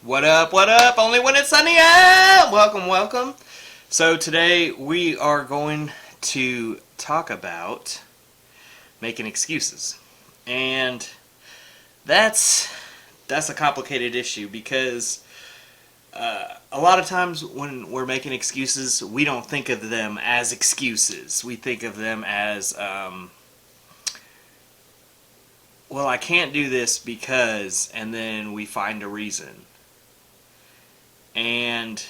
What up, what up? Only when it's sunny out! Welcome, welcome. So today we are going to talk about making excuses. And that's a complicated issue because a lot of times when we're making excuses, we don't think of them as excuses. We think of them as, well, I can't do this because, and then we find a reason. And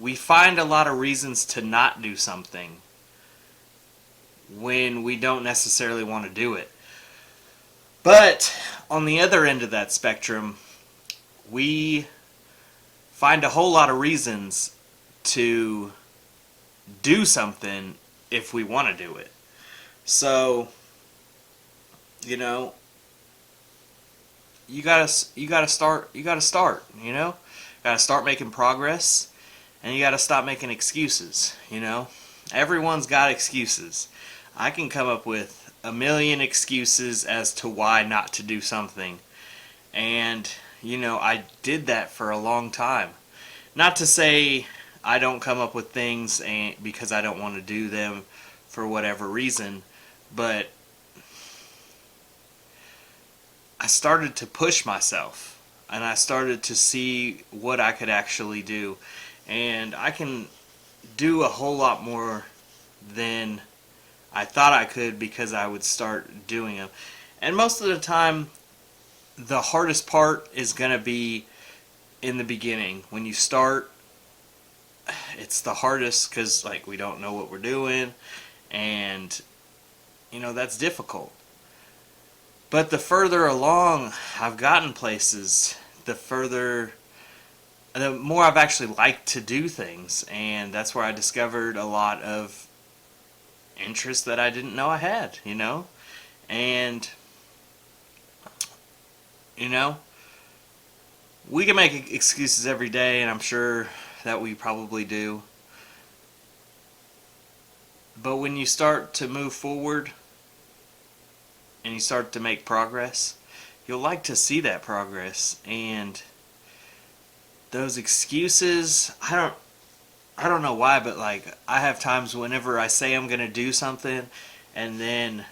we find a lot of reasons to not do something when we don't necessarily want to do it. But on the other end of that spectrum, we find a whole lot of reasons to do something if we want to do it. So, you know, you gotta start, you know? Gotta start making progress, and you gotta stop making excuses, you know? Everyone's got excuses. I can come up with a million excuses as to why not to do something. And, you know, I did that for a long time. Not to say I don't come up with things because I don't want to do them for whatever reason, but I started to push myself. And I started to see what I could actually do. And I can do a whole lot more than I thought I could because I would start doing them. And most of the time, the hardest part is going to be in the beginning. When you start, it's the hardest because, like, we don't know what we're doing. And, you know, that's difficult. But the further along I've gotten places, the more I've actually liked to do things. And that's where I discovered a lot of interests that I didn't know I had, you know? And, you know, we can make excuses every day, and I'm sure that we probably do. But when you start to move forward, and you start to make progress, you'll like to see that progress. And those excuses, I don't know why, but like I have times whenever I say I'm gonna do something and then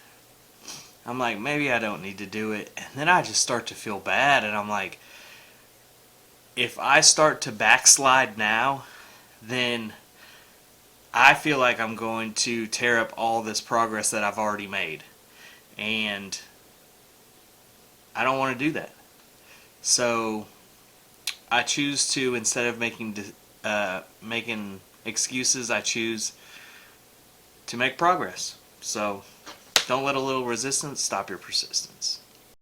I'm like, maybe I don't need to do it, and then I just start to feel bad, and I'm like, if I start to backslide now, then I feel like I'm going to tear up all this progress that I've already made. And I don't want to do that. So I choose to, instead of making excuses, I choose to make progress. So don't let a little resistance stop your persistence.